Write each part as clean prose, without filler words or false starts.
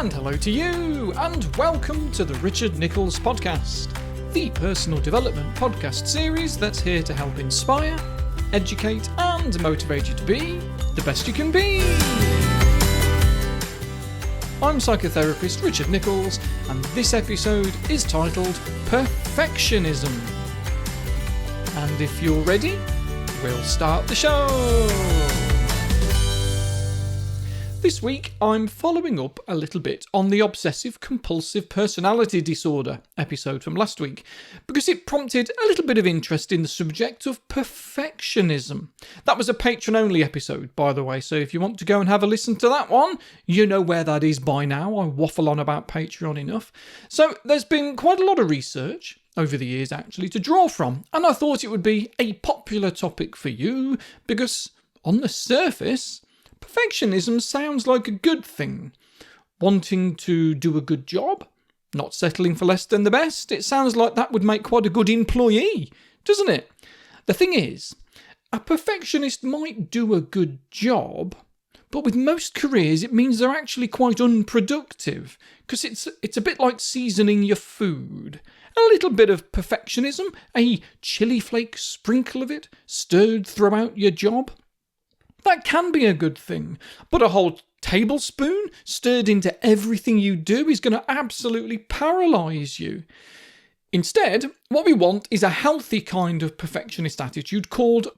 And hello to you, and welcome to the Richard Nichols Podcast, the personal development podcast series that's here to help inspire, educate, and motivate you to be the best you can be. I'm psychotherapist Richard Nichols, and this episode is titled Perfectionism. And if you're ready, we'll start the show. This week, I'm following up a little bit on the obsessive-compulsive personality disorder episode from last week, because it prompted a little bit of interest in the subject of perfectionism. That was a patron-only episode, by the way, so if you want to go and have a listen to that one, you know where that is by now. I waffle on about Patreon enough. So there's been quite a lot of research over the years, actually, to draw from, and I thought it would be a popular topic for you, because on the surface, perfectionism sounds like a good thing. Wanting to do a good job, not settling for less than the best, it sounds like that would make quite a good employee, doesn't it? The thing is, a perfectionist might do a good job, but with most careers it means they're actually quite unproductive, because it's a bit like seasoning your food. A little bit of perfectionism, a chili flake sprinkle of it, stirred throughout your job. That can be a good thing, but a whole tablespoon stirred into everything you do is going to absolutely paralyse you. Instead, what we want is a healthy kind of perfectionist attitude called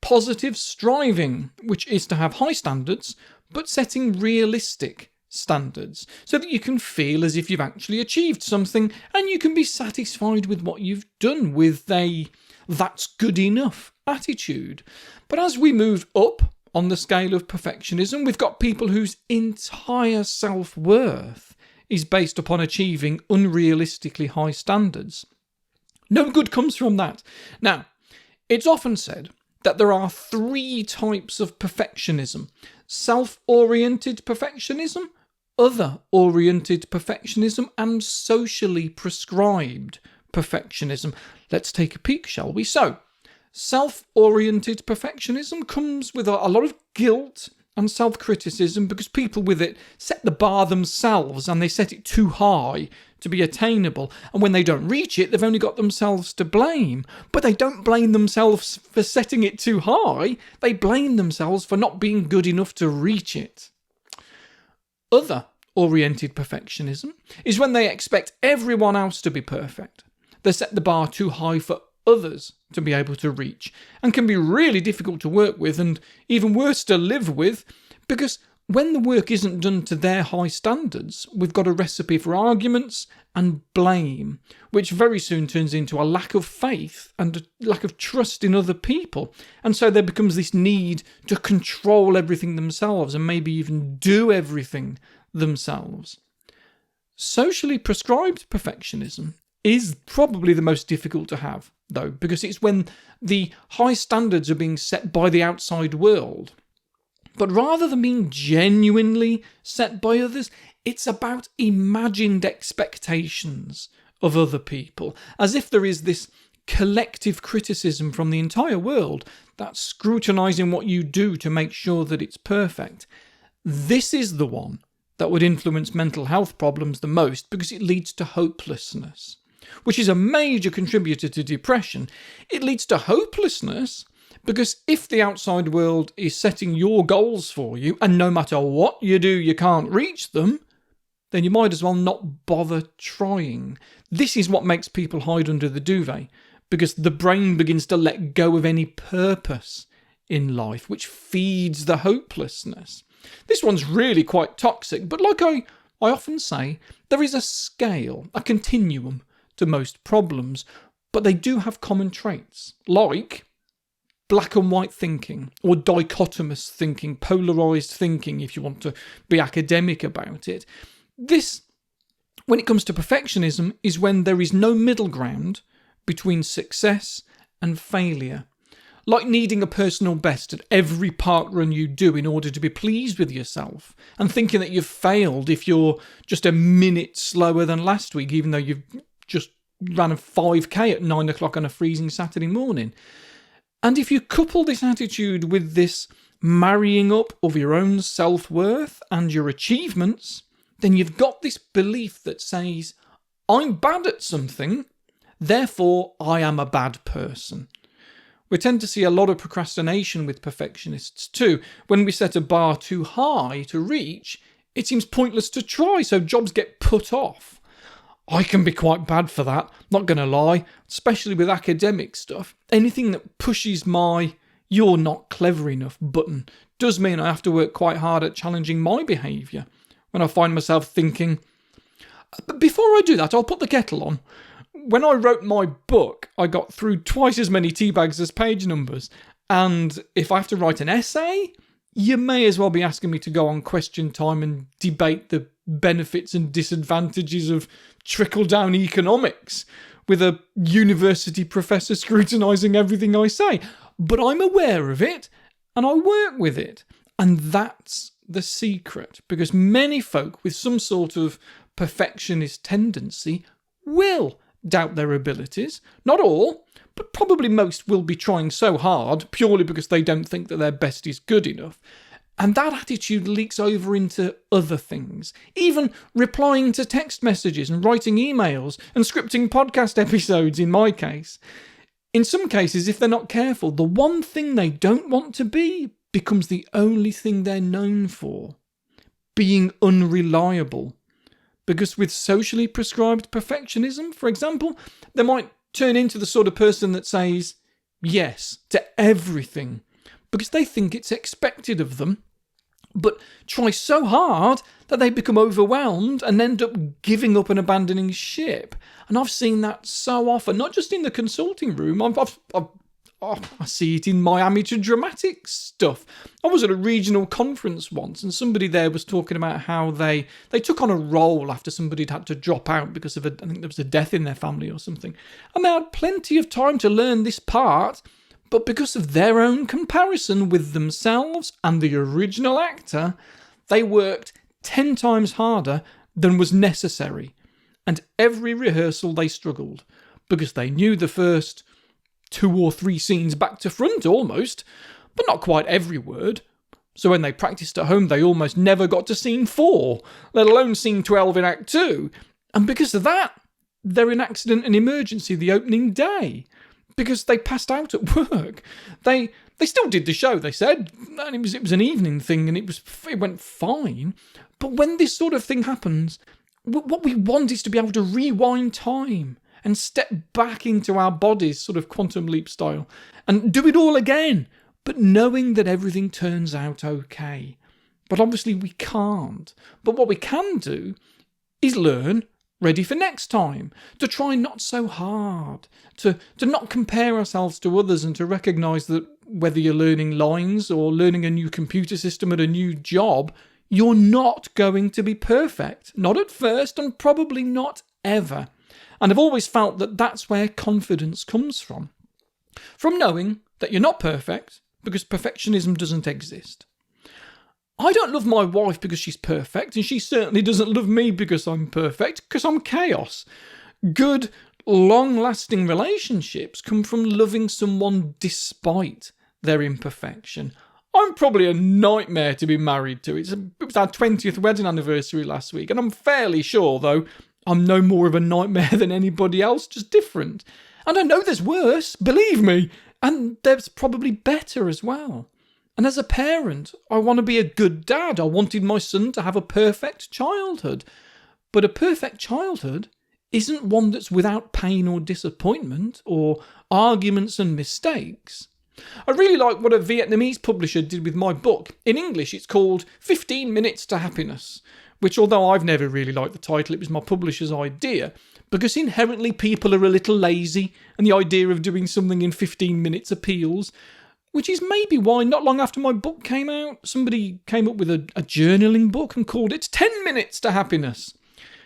positive striving, which is to have high standards, but setting realistic standards, so that you can feel as if you've actually achieved something and you can be satisfied with what you've done with a "that's good enough" attitude. But as we move up on the scale of perfectionism, we've got people whose entire self-worth is based upon achieving unrealistically high standards. No good comes from that. Now, it's often said that there are three types of perfectionism: self-oriented perfectionism, other-oriented perfectionism, and socially prescribed perfectionism. Let's take a peek, shall we? So, self-oriented perfectionism comes with a lot of guilt and self-criticism, because people with it set the bar themselves and they set it too high to be attainable, and when they don't reach it, they've only got themselves to blame. But they don't blame themselves for setting it too high, they blame themselves for not being good enough to reach it. Other-oriented perfectionism is when they expect everyone else to be perfect. They set the bar too high for others to be able to reach, and can be really difficult to work with, and even worse to live with, because when the work isn't done to their high standards, we've got a recipe for arguments and blame, which very soon turns into a lack of faith and a lack of trust in other people. And so there becomes this need to control everything themselves and maybe even do everything themselves. Socially prescribed perfectionism is probably the most difficult to have, though, because it's when the high standards are being set by the outside world. But rather than being genuinely set by others, it's about imagined expectations of other people, as if there is this collective criticism from the entire world that's scrutinising what you do to make sure that it's perfect. This is the one that would influence mental health problems the most, because it leads to hopelessness, which is a major contributor to depression. It leads to hopelessness because if the outside world is setting your goals for you, and no matter what you do, you can't reach them, then you might as well not bother trying. This is what makes people hide under the duvet, because the brain begins to let go of any purpose in life, which feeds the hopelessness. This one's really quite toxic, but like I often say, there is a scale, a continuum to most problems, but they do have common traits, like black and white thinking, or dichotomous thinking, polarised thinking, if you want to be academic about it. This, when it comes to perfectionism, is when there is no middle ground between success and failure. Like needing a personal best at every park run you do in order to be pleased with yourself, and thinking that you've failed if you're just a minute slower than last week, even though you've just ran a 5k at 9 o'clock on a freezing Saturday morning. And if you couple this attitude with this marrying up of your own self-worth and your achievements, then you've got this belief that says, I'm bad at something, therefore I am a bad person. We tend to see a lot of procrastination with perfectionists too. When we set a bar too high to reach, it seems pointless to try, so jobs get put off. I can be quite bad for that, not going to lie, especially with academic stuff. Anything that pushes my "you're not clever enough" button does mean I have to work quite hard at challenging my behaviour. When I find myself thinking, but before I do that, I'll put the kettle on. When I wrote my book, I got through twice as many tea bags as page numbers. And if I have to write an essay, you may as well be asking me to go on Question Time and debate the benefits and disadvantages of trickle-down economics with a university professor scrutinising everything I say. But I'm aware of it, and I work with it. And that's the secret, because many folk with some sort of perfectionist tendency will doubt their abilities. Not all, but probably most will be trying so hard purely because they don't think that their best is good enough. And that attitude leaks over into other things, even replying to text messages and writing emails and scripting podcast episodes in my case. In some cases, if they're not careful, the one thing they don't want to be becomes the only thing they're known for: being unreliable. Because with socially prescribed perfectionism, for example, they might turn into the sort of person that says yes to everything because they think it's expected of them, but try so hard that they become overwhelmed and end up giving up and abandoning ship. And I've seen that so often, not just in the consulting room. I see it in my amateur dramatics stuff. I was at a regional conference once and somebody there was talking about how they took on a role after somebody'd had to drop out because of I think there was a death in their family or something. And they had plenty of time to learn this part, but because of their own comparison with themselves and the original actor, they worked 10 times harder than was necessary. And every rehearsal they struggled because they knew the first 2 or 3 scenes back to front almost, but not quite every word. So when they practiced at home, they almost never got to scene 4, let alone scene 12 in Act 2. And because of that, they're in accident and emergency the opening day, because they passed out at work. They still did the show, they said, and it was an evening thing, and it went fine. But when this sort of thing happens, what we want is to be able to rewind time and step back into our bodies, sort of quantum leap style, and do it all again, but knowing that everything turns out okay. But obviously we can't. But what we can do is learn, ready for next time, to try not so hard, to not compare ourselves to others, and to recognise that whether you're learning lines or learning a new computer system at a new job, you're not going to be perfect. Not at first, and probably not ever. And I've always felt that that's where confidence comes from. From knowing that you're not perfect, because perfectionism doesn't exist. I don't love my wife because she's perfect, and she certainly doesn't love me because I'm perfect, because I'm chaos. Good, long-lasting relationships come from loving someone despite their imperfection. I'm probably a nightmare to be married to. It was our 20th wedding anniversary last week, and I'm fairly sure, though, I'm no more of a nightmare than anybody else, just different. And I know there's worse, believe me, and there's probably better as well. And as a parent, I want to be a good dad. I wanted my son to have a perfect childhood. But a perfect childhood isn't one that's without pain or disappointment or arguments and mistakes. I really like what a Vietnamese publisher did with my book. In English, it's called 15 Minutes to Happiness, which, although I've never really liked the title, it was my publisher's idea, because inherently people are a little lazy and the idea of doing something in 15 minutes appeals, which is maybe why not long after my book came out, somebody came up with a journaling book and called it 10 Minutes to Happiness,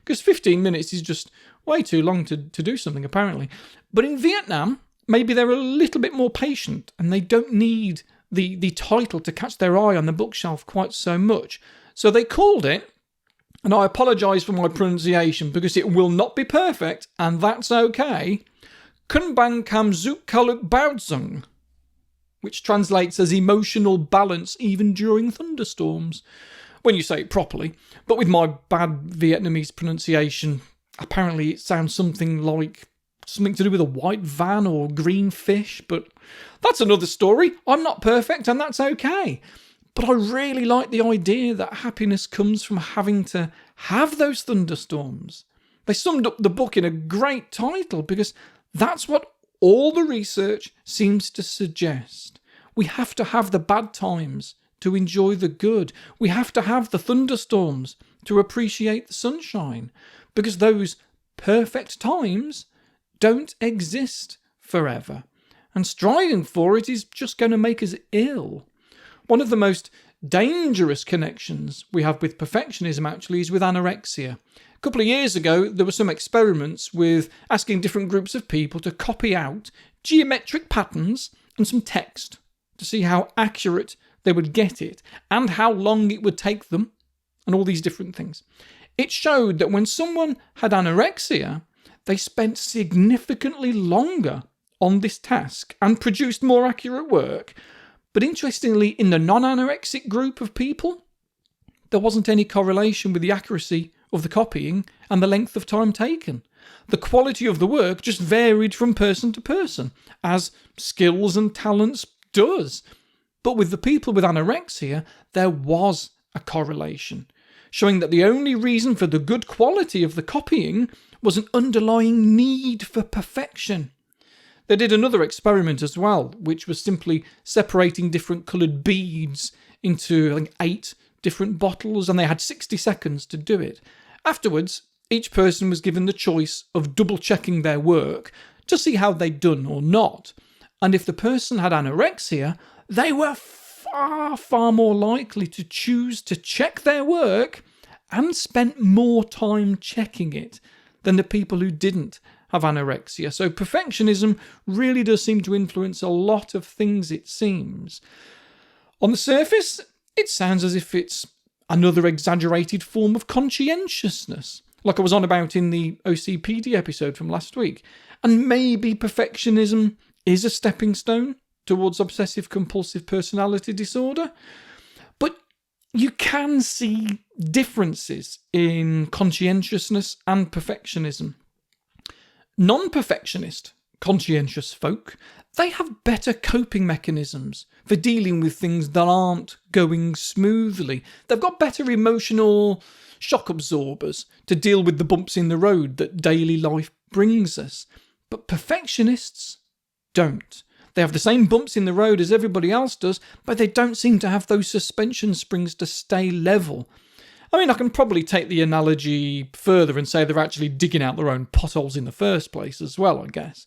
because 15 minutes is just way too long to do something, apparently. But in Vietnam, maybe they're a little bit more patient and they don't need the title to catch their eye on the bookshelf quite so much. So they called it, and I apologise for my pronunciation because it will not be perfect, and that's okay, Kun Bang Kam Zook Kaluk Baodzung, which translates as emotional balance even during thunderstorms. when you say it properly, but with my bad Vietnamese pronunciation, apparently it sounds something to do with a white van or green fish, but that's another story. I'm not perfect, and that's okay. But I really like the idea that happiness comes from having to have those thunderstorms. They summed up the book in a great title because that's what all the research seems to suggest. We have to have the bad times to enjoy the good. We have to have the thunderstorms to appreciate the sunshine, because those perfect times don't exist forever. And striving for it is just going to make us ill. One of the most dangerous connections we have with perfectionism actually is with anorexia. A couple of years ago, there were some experiments with asking different groups of people to copy out geometric patterns and some text to see how accurate they would get it and how long it would take them and all these different things. It showed that when someone had anorexia, they spent significantly longer on this task and produced more accurate work. But interestingly, in the non-anorexic group of people, there wasn't any correlation with the accuracy of the copying and the length of time taken. The quality of the work just varied from person to person, as skills and talents does. But with the people with anorexia, there was a correlation, showing that the only reason for the good quality of the copying was an underlying need for perfection. They did another experiment as well, which was simply separating different coloured beads into 8 different bottles, and they had 60 seconds to do it. Afterwards, each person was given the choice of double-checking their work to see how they'd done or not. And if the person had anorexia, they were far, far more likely to choose to check their work and spent more time checking it than the people who didn't have anorexia. So perfectionism really does seem to influence a lot of things, it seems. On the surface, it sounds as if it's another exaggerated form of conscientiousness, like I was on about in the OCPD episode from last week. And maybe perfectionism is a stepping stone towards obsessive-compulsive personality disorder. But you can see differences in conscientiousness and perfectionism. Non-perfectionist, conscientious folk, they have better coping mechanisms for dealing with things that aren't going smoothly. They've got better emotional shock absorbers to deal with the bumps in the road that daily life brings us. But perfectionists don't. They have the same bumps in the road as everybody else does, but they don't seem to have those suspension springs to stay level. I mean, I can probably take the analogy further and say they're actually digging out their own potholes in the first place as well, I guess.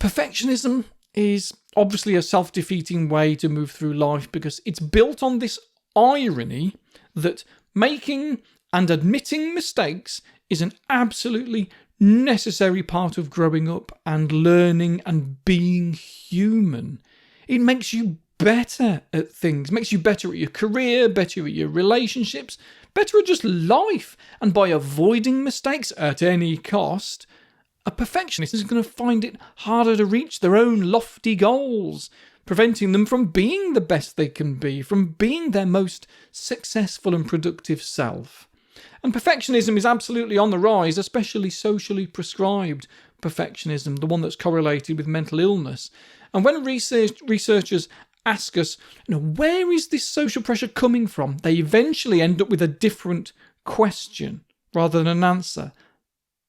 Perfectionism is obviously a self-defeating way to move through life because it's built on this irony that making and admitting mistakes is an absolutely necessary part of growing up and learning and being human. It makes you better at things, makes you better at your career, better at your relationships, better at just life. And by avoiding mistakes at any cost, a perfectionist is going to find it harder to reach their own lofty goals, preventing them from being the best they can be, from being their most successful and productive self. And perfectionism is absolutely on the rise, especially socially prescribed perfectionism, the one that's correlated with mental illness. And when researchers ask us, where is this social pressure coming from? They eventually end up with a different question rather than an answer.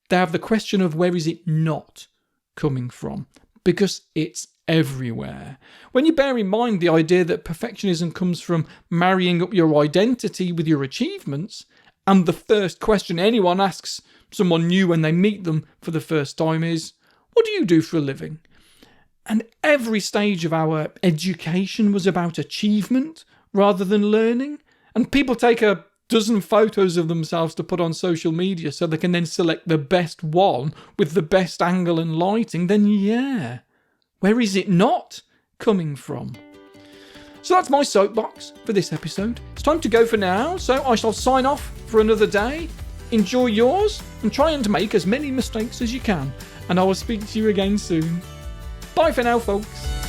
They have the question of where is it not coming from? Because it's everywhere. When you bear in mind the idea that perfectionism comes from marrying up your identity with your achievements, and the first question anyone asks someone new when they meet them for the first time is, what do you do for a living? And every stage of our education was about achievement rather than learning. And people take a dozen photos of themselves to put on social media so they can then select the best one with the best angle and lighting. Then yeah, where is it not coming from? So that's my soapbox for this episode. It's time to go for now, so I shall sign off for another day. Enjoy yours and try and make as many mistakes as you can. And I will speak to you again soon. Bye for now, folks.